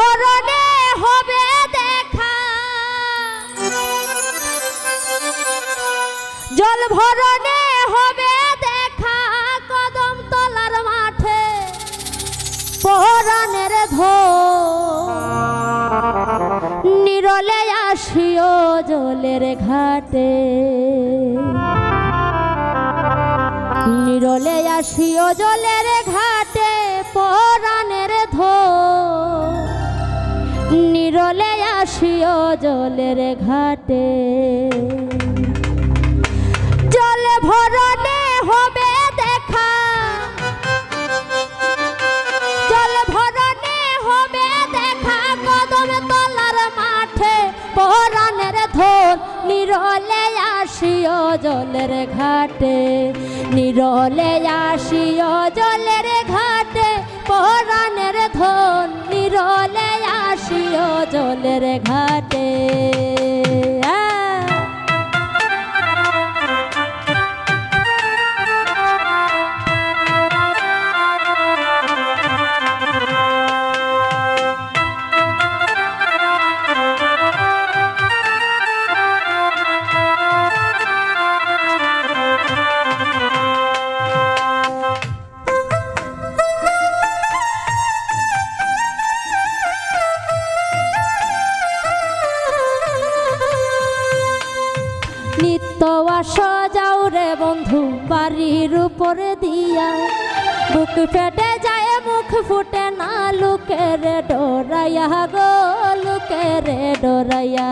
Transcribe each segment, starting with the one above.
ভরণে হবে দেখা, জল ভরণে হবে দেখা, কদম তলার মাঠে পরাণের ধন। নিরলে আসিও জলের ঘাটে, নিরলে আসিও জলের ঘাটে পরাণের ধন। নিরলে আসিও জলের ঘাটে, জল ভরণে হবে দেখা, জল ভরণে হবে দেখা, কদম তলার মাঠে পরাণের ধন। নিরলে আসিও জলের ঘাটে, নিরলে আসিও জলের ঘাটে পরাণের ধন। নিরলে আসিও জলের ঘাটে। নিত্য আসো যাও রে বন্ধু বাড়ির উপরে দিয়া, বুক ফেটে যায় মুখ ফুটে না, লুকের ডোরাইয়া গো লুকের ডোরাইয়া।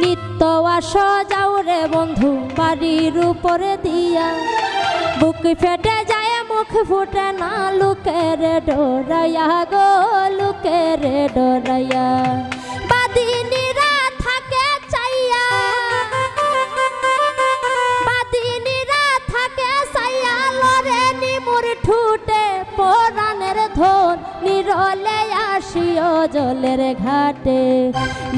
নিত্য আসো যাও রে বন্ধু বাড়ির উপরে দিয়া, বুক ফেটে যায় মুখ ফুটে না, লুকের ডোরাইয়া গো লুকের ডোরাইয়া। বাদিনীরা থাকে চাইয়া, বাদিনীরা থাকে চাইয়া, লরে নিমুর ঠুটে পরাণের ধন। নিরলে আসিও জলের ঘাটে,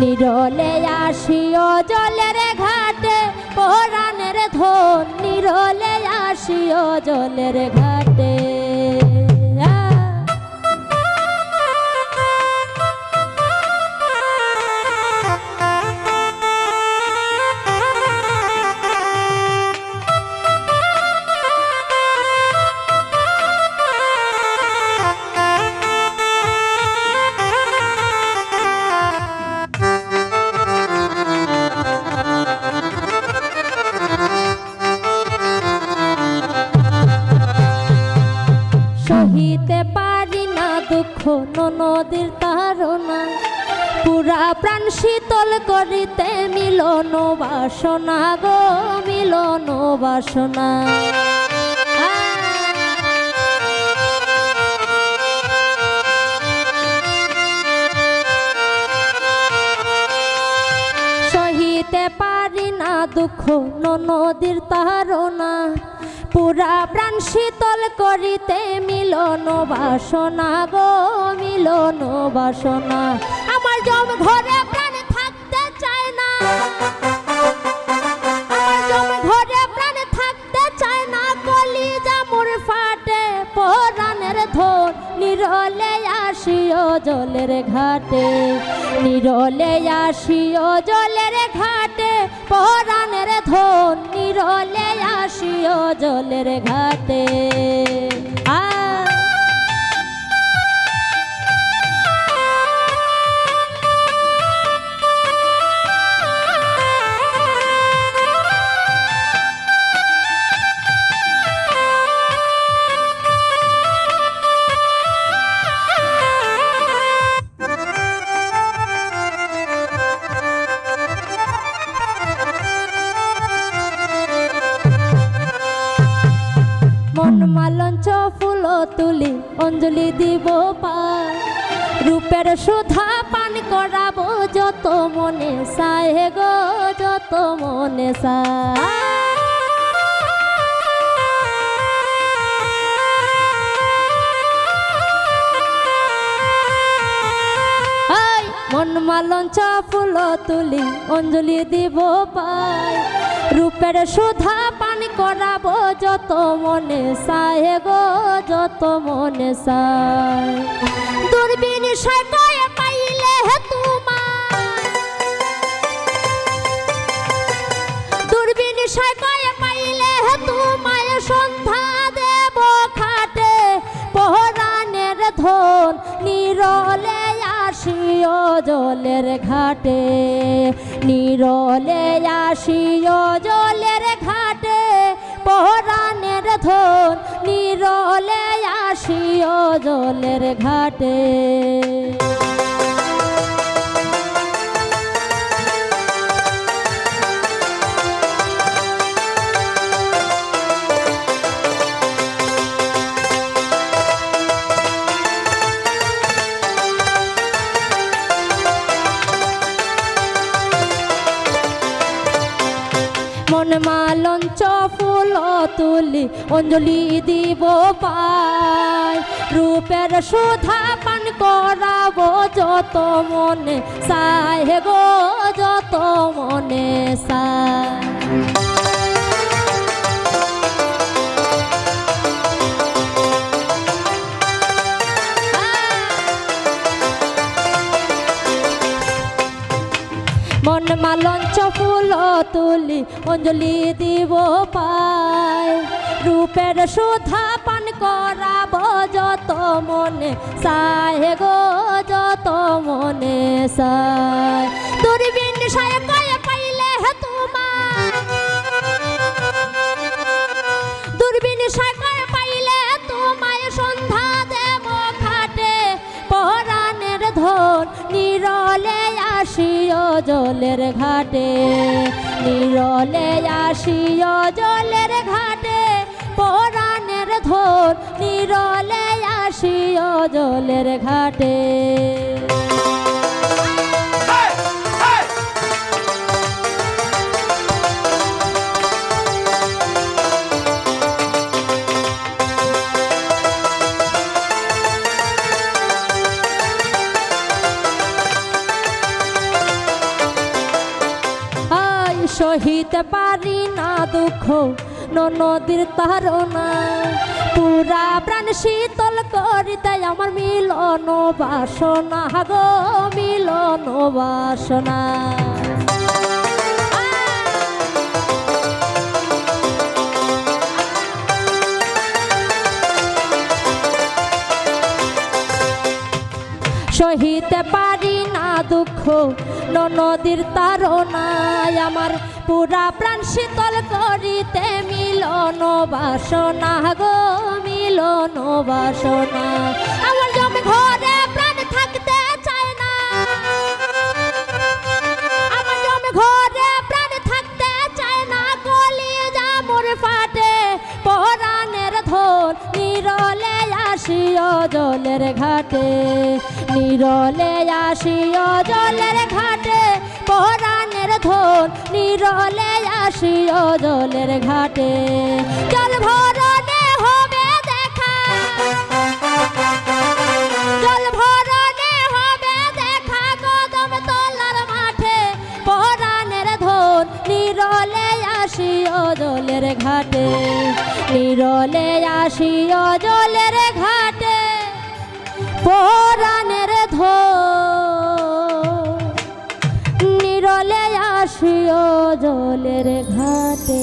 নিরলে আসিও জলের ঘাটে পরাণের ধন। নিরলে আসিও জলের ঘাটে। সহিতে পারি না দুঃখ নদীর তাড়না, পুরা প্রাণ শীতল করিতে মিলন বাসনা গো মিলন বাসনা। সহিতে পারি না দুঃখ নদীর তাড়না, পুরা প্রাণ শীতল করিতে মিলন বাসনা গো মিলন বাসনা। আমার জম ঘরে প্রাণ থাকতে চায় না, আমার জম ঘরে প্রাণ থাকতে চায় না, কলিজা মোর ফাটে পরাণের ধন। নিরলে আসিও জলের ঘাটে, নিরলে আসিও জলের ঘাটে পরাণের ধন। নিরলে আসিও জলের ঘাটে। মন মালঞ্চ ফুল তুলি অঞ্জলি দিব পার, রূপের সুধা পান করাবো যত মনে চায় গো যত মনে চায়। মালঞ্চ ফুল তুলি অঞ্জলি দিব পাই রূপের সুধা পান করাবো যত মনে চায় গো যত মনে চায় দূরবীন সাকায় পাইলে তোমার দূরবীন সাকায় পাইলে তোমায় সন্ধ্যা দেব খাটে পহরানের ধন নিরলে আসিও জলের ঘাটে নিরলে আসিও জলের ঘাটে পহরানের ধন নিরলে আসিও জলের ঘাটে মালঞ্চ ফুল তুলি অঞ্জলি দিব পাই রূপের সুধা পান করাবো যত মনে চায় গো যত মনে চায় মন মালঞ্চ ফুল তুলি অঞ্জলি দিব পাই রূপের সুধা পান করাবো যত মনে চায় গো যত মনে চায় দূরবীন সাকায় পাইলে তোমার দূরবীন সাকায় পাইলে তোমায় সন্ধ্যা দেব খাটে পহরানের ধন নিরলে আসিও জলের ঘাটে নিরলে আসিও জলের ঘাটে পহরানের ধন নিরলে আসিও জলের ঘাটে সহিতে পারি না দুঃখ নদীর তারনা পুরা প্রাণ শীতল করিতে আমার মিলন বাসনা গো মিলন বাসনা সহিতে পারি না দুঃখ নদীর তারনায় আমার পুরা প্রাণ শীতল করিতে মিলন বাসনা গো মিলন বাসনা আমার জমি ঘরে প্রাণ থাকতে চায় না আমার জমি ঘরে প্রাণ থাকতে চায় না কলিজা মোর ফাটে পহরানের ধন নিরলে আসিও জলের ঘাটে নিরলে আসিও জলের ঘাটে পহরানের ধন নিরলে আসিও জলের ঘাটে জল ভরণে হবে দেখা জল ভরণে হবে দেখা কদম তলার মাঠে পহরানের ধন নিরলে আসিও জলের ঘাটে নিরলে আসিও জলের ঘাটে পহরানের ধন নিরলে আসিও জলের ঘাটে।